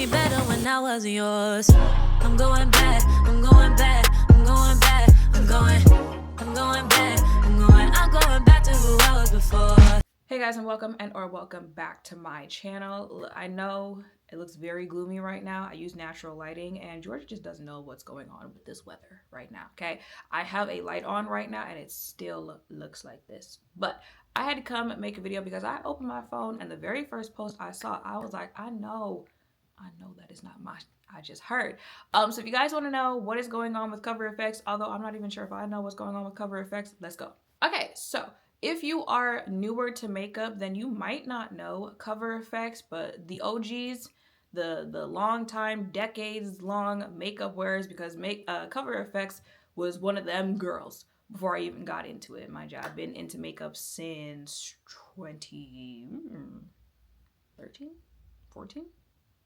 me better when I wasn't yours. I'm going back, I'm going back, I'm going back, I'm going back, I'm going back to who I was before. Hey guys, and welcome back to my channel. I know it looks very gloomy right now. I use natural lighting and Georgia just doesn't know what's going on with this weather right now, okay? I have a light on right now and it still looks like this. But I had to come make a video because I opened my phone and the very first post I saw, I was like, I know that is not my, I just heard. So if you guys want to know what is going on with CoverFx, although I'm not even sure if I know what's going on with CoverFx, let's go. Okay, so if you are newer to makeup, then you might not know CoverFx, but the OGs, the long time, decades long makeup wearers, because CoverFx was one of them girls before I even got into it. Mind you, I've been into makeup since 2013, 14?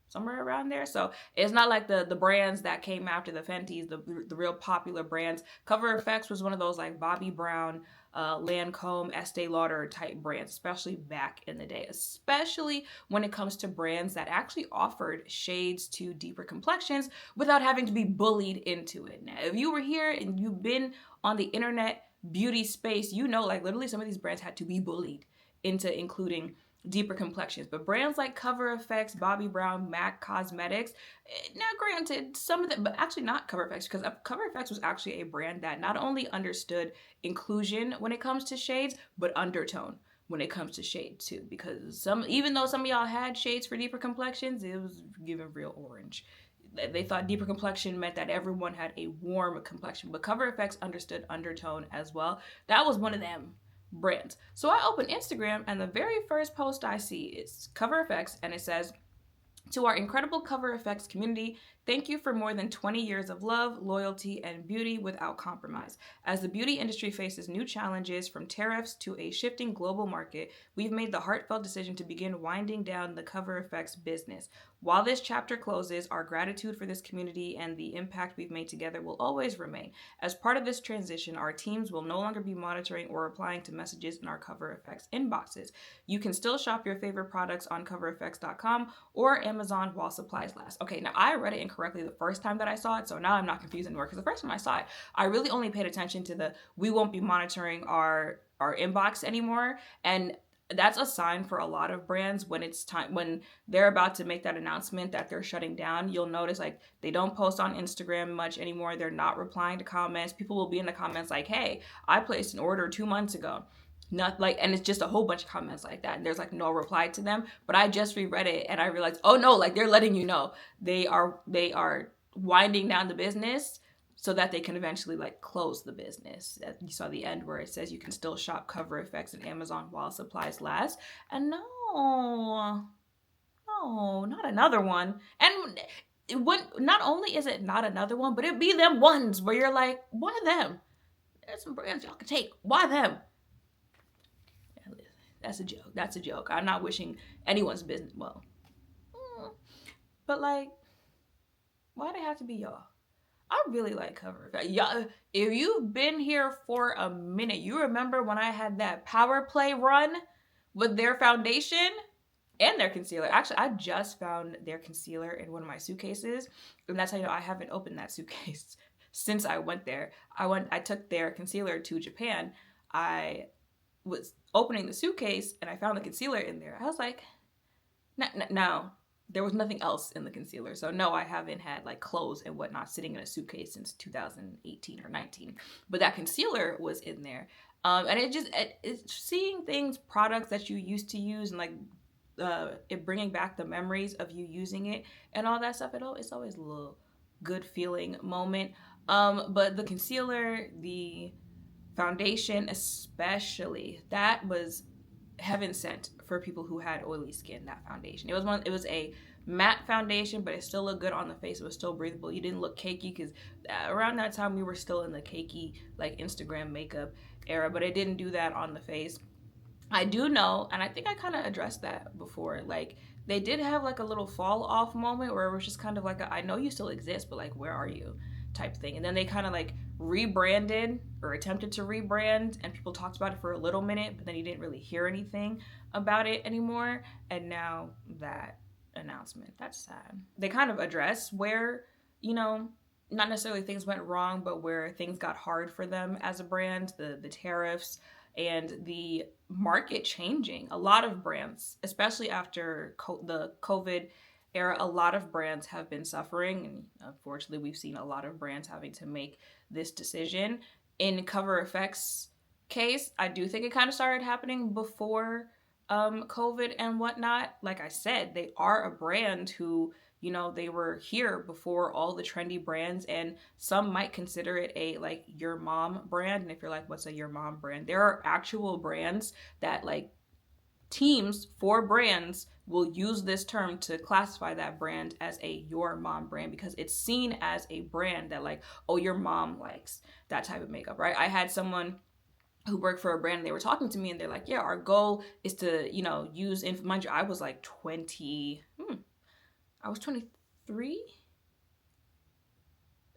Somewhere around there. So it's not like the brands that came after the Fenties, the real popular brands. CoverFx was one of those like Bobbi Brown, Lancome, Estee Lauder type brands, especially back in the day, especially when it comes to brands that actually offered shades to deeper complexions without having to be bullied into it. Now, if you were here and you've been on the internet beauty space, you know, like literally some of these brands had to be bullied into including deeper complexions. But brands like CoverFx, Bobbi Brown, MAC Cosmetics, now granted some of them, but actually not CoverFx, because CoverFx was actually a brand that not only understood inclusion when it comes to shades, but undertone when it comes to shade too, because even though some of y'all had shades for deeper complexions, it was given real orange. They thought deeper complexion meant that everyone had a warm complexion, but CoverFx understood undertone as well. That was one of them brands. So I open Instagram and the very first post I see is CoverFx and it says, "To our incredible CoverFx community, thank you for more than 20 years of love, loyalty, and beauty without compromise. As the beauty industry faces new challenges from tariffs to a shifting global market, we've made the heartfelt decision to begin winding down the CoverFx business. While this chapter closes, our gratitude for this community and the impact we've made together will always remain. As part of this transition, our teams will no longer be monitoring or replying to messages in our CoverFx inboxes. You can still shop your favorite products on CoverFx.com or Amazon while supplies last." Okay, now I read it incorrectly the first time that I saw it, so now I'm not confused anymore, because the first time I saw it, I really only paid attention to the "we won't be monitoring our inbox anymore," and that's a sign for a lot of brands when it's time, when they're about to make that announcement that they're shutting down. You'll notice like they don't post on Instagram much anymore. They're not replying to comments. People will be in the comments like, "Hey, I placed an order 2 months ago." Not like, and it's just a whole bunch of comments like that and there's like no reply to them. But I just reread it and I realized, oh no, like they're letting you know they are winding down the business so that they can eventually like close the business. You saw the end where it says you can still shop CoverFx and Amazon while supplies last. And no, not another one. And not only is it not another one, but it'd be them ones where you're like, why them? There's some brands y'all can take. Why them? That's a joke. That's a joke. I'm not wishing anyone's business well. But like, why do they have to be y'all? I really like CoverFx. Y'all, if you've been here for a minute, you remember when I had that Power Play run with their foundation and their concealer. Actually, I just found their concealer in one of my suitcases, and that's how you know I haven't opened that suitcase since I went there. I took their concealer to Japan. I was opening the suitcase and I found the concealer in there. I was like, no, there was nothing else in the concealer. So no, I haven't had like clothes and whatnot sitting in a suitcase since 2018 or 19. But that concealer was in there. And it's seeing things, products that you used to use and like it bringing back the memories of you using it and all that stuff. It's always a little good feeling moment. But the concealer, the foundation especially, that was heaven sent for people who had oily skin. That foundation, it was a matte foundation, but it still looked good on the face. It was still breathable. You didn't look cakey, because around that time we were still in the cakey like Instagram makeup era, but it didn't do that on the face. I do know, and I think I kind of addressed that before, like they did have like a little fall off moment where it was just kind of like I know you still exist, but like where are you type thing. And then they kind of like rebranded or attempted to rebrand, and people talked about it for a little minute, but then you didn't really hear anything about it anymore. And now that announcement. That's sad. They kind of address where, you know, not necessarily things went wrong, but where things got hard for them as a brand, the tariffs and the market changing. A lot of brands, especially after the COVID era, a lot of brands have been suffering. And unfortunately, we've seen a lot of brands having to make this decision. In CoverFx case, I do think it kind of started happening before COVID and whatnot. Like I said, they are a brand who, you know, they were here before all the trendy brands, and some might consider it a like your mom brand. And if you're like, what's a your mom brand? There are actual brands that like teams for brands will use this term to classify that brand as a your mom brand, because it's seen as a brand that like, oh, your mom likes that type of makeup, right? I had someone who worked for a brand and they were talking to me and they're like, yeah, our goal is to, you know, use, mind you, I was like 20, I was 23?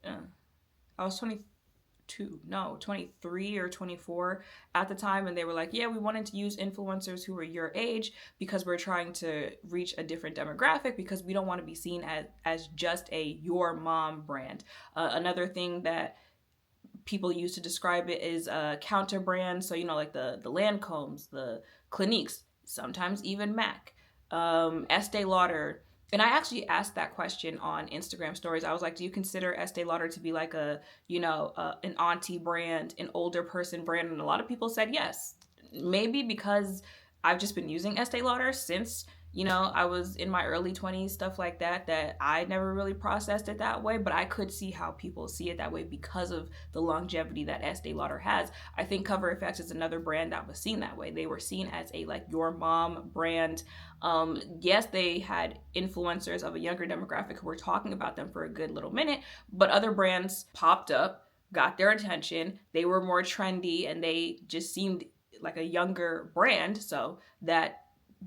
I was 23 or 24 at the time. And they were like, yeah, we wanted to use influencers who were your age because we're trying to reach a different demographic, because we don't want to be seen as just a your mom brand. Another thing that people use to describe it is counter brands. So, you know, like the Lancomes, the Cliniques, sometimes even MAC, Estee Lauder. And I actually asked that question on Instagram stories. I was like, do you consider Estee Lauder to be like a, you know, an auntie brand, an older person brand? And a lot of people said yes. Maybe because I've just been using Estee Lauder since, you know, I was in my early 20s, stuff like that, that I never really processed it that way. But I could see how people see it that way because of the longevity that Estee Lauder has. I think CoverFx is another brand that was seen that way. They were seen as a like your mom brand. Yes, they had influencers of a younger demographic who were talking about them for a good little minute, but other brands popped up, got their attention. They were more trendy and they just seemed like a younger brand. So that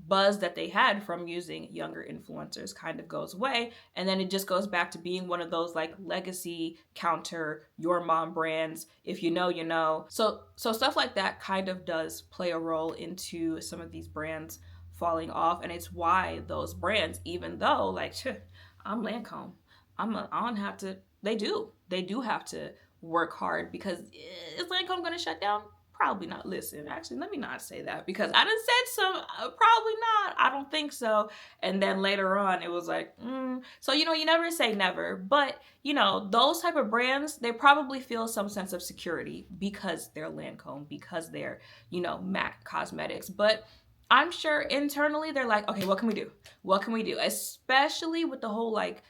buzz that they had from using younger influencers kind of goes away, and then it just goes back to being one of those like legacy counter your mom brands. If you know, you know. So stuff like that kind of does play a role into some of these brands falling off, and it's why those brands, even though like I'm Lancome, I don't have to, they do have to work hard, because is Lancome gonna shut down? Probably not. Listen, actually, let me not say that, because I done said some, probably not. I don't think so. And then later on, it was like, So, you know, you never say never. But, you know, those type of brands, they probably feel some sense of security because they're Lancome, because they're, you know, MAC Cosmetics. But I'm sure internally they're like, okay, what can we do? What can we do? Especially with the whole like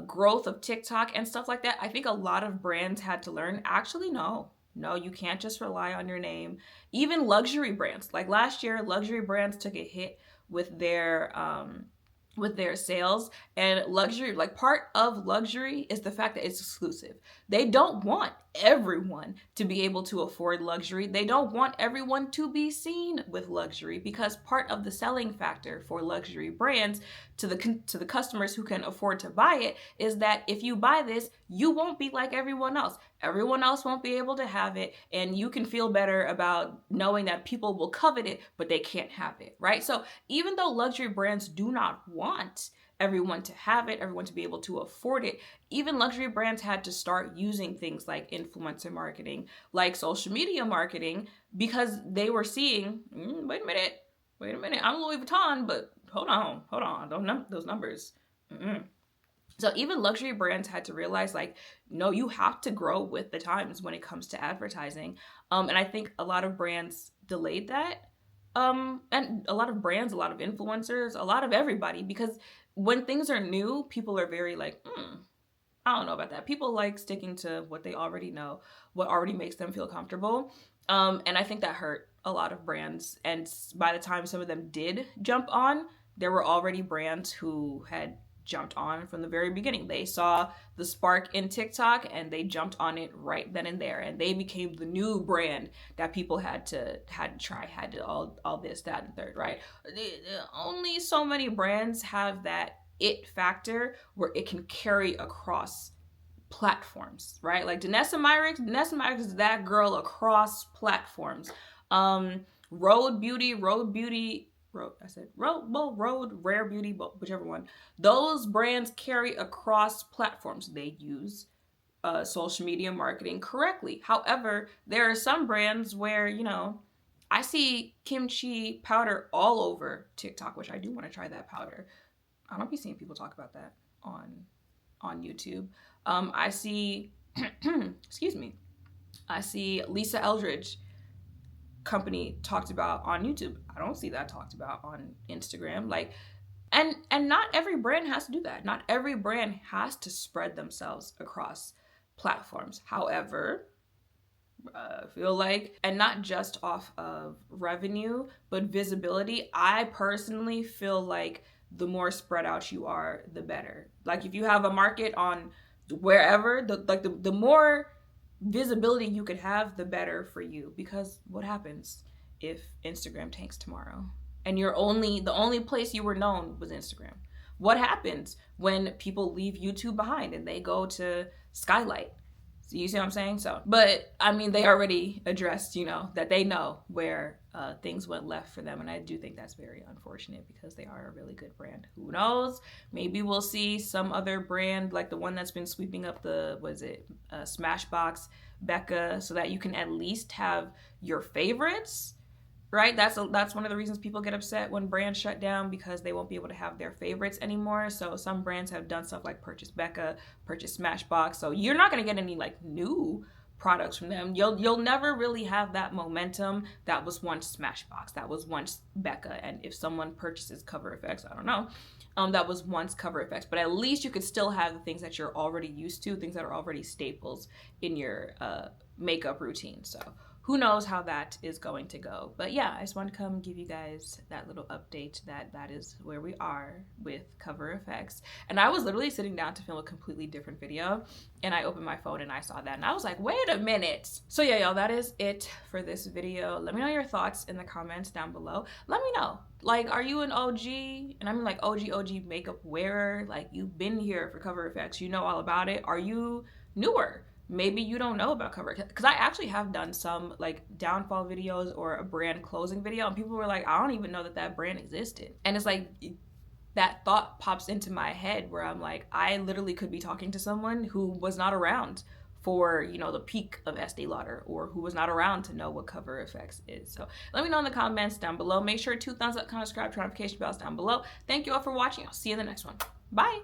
growth of TikTok and stuff like that. I think a lot of brands had to learn, actually, no, you can't just rely on your name. Even luxury brands, like last year, luxury brands took a hit with their sales. And luxury, like part of luxury is the fact that it's exclusive. They don't want everyone to be able to afford luxury. They don't want everyone to be seen with luxury, because part of the selling factor for luxury brands to the customers who can afford to buy it is that if you buy this, you won't be like everyone else. Everyone else won't be able to have it, and you can feel better about knowing that people will covet it, but they can't have it, right? So even though luxury brands do not want everyone to have it, everyone to be able to afford it, even luxury brands had to start using things like influencer marketing, like social media marketing, because they were seeing, wait a minute, I'm Louis Vuitton, but hold on, those numbers. So even luxury brands had to realize, like, no, you have to grow with the times when it comes to advertising. And I think a lot of brands delayed that. And a lot of brands, a lot of influencers, a lot of everybody, because when things are new, people are very like, I don't know about that. People like sticking to what they already know, what already makes them feel comfortable. And I think that hurt a lot of brands. And by the time some of them did jump on, there were already brands who had jumped on from the very beginning. They saw the spark in TikTok and they jumped on it right then and there, and they became the new brand that people had to try, had to all this, that, and third, right? Only so many brands have that it factor where it can carry across platforms, right? Like Danessa Myricks is that girl across platforms. Rode Beauty Rode, Rare Beauty, but whichever one. Those brands carry across platforms. They use social media marketing correctly. However, there are some brands where, you know, I see kimchi powder all over TikTok, which I do want to try that powder. I don't be seeing people talk about that on YouTube. I see, excuse me, I see Lisa Eldridge company talked about on YouTube. I don't see that talked about on Instagram. Like, and not every brand has to do that. Not every brand has to spread themselves across platforms. However, I feel like, and not just off of revenue, but visibility, I personally feel like the more spread out you are, the better. Like if you have a market on wherever, the more visibility you could have, the better for you. Because what happens if Instagram tanks tomorrow and the only place you were known was Instagram? What happens when people leave YouTube behind and they go to Skylight? So you see what I'm saying? So, but I mean, they already addressed, you know, that they know where things went left for them. And I do think that's very unfortunate because they are a really good brand. Who knows? Maybe we'll see some other brand like the one that's been sweeping up the, Smashbox, Becca, so that you can at least have your favorites. Right? That's one of the reasons people get upset when brands shut down, because they won't be able to have their favorites anymore. So some brands have done stuff like purchase Becca, purchase Smashbox. So you're not going to get any like new products from them. You'll never really have that momentum that was once Smashbox, that was once Becca. And if someone purchases CoverFx, I don't know, that was once CoverFx. But at least you could still have the things that you're already used to, things that are already staples in your makeup routine. So who knows how that is going to go. But yeah, I just wanted to come give you guys that little update that is where we are with CoverFx. And I was literally sitting down to film a completely different video, and I opened my phone and I saw that, and I was like, wait a minute. So yeah, y'all, that is it for this video. Let me know your thoughts in the comments down below. Let me know, like, are you an OG? And I mean like OG makeup wearer? Like, you've been here for CoverFx, you know all about it. Are you newer? Maybe you don't know about CoverFx, because I actually have done some like downfall videos or a brand closing video, and people were like, I don't even know that brand existed. And it's like that thought pops into my head where I'm like, I literally could be talking to someone who was not around for, you know, the peak of Estee Lauder, or who was not around to know what CoverFx is. So let me know in the comments down below. Make sure to thumbs up, comment, subscribe, turn notification bells down below. Thank you all for watching. I'll see you in the next one. Bye.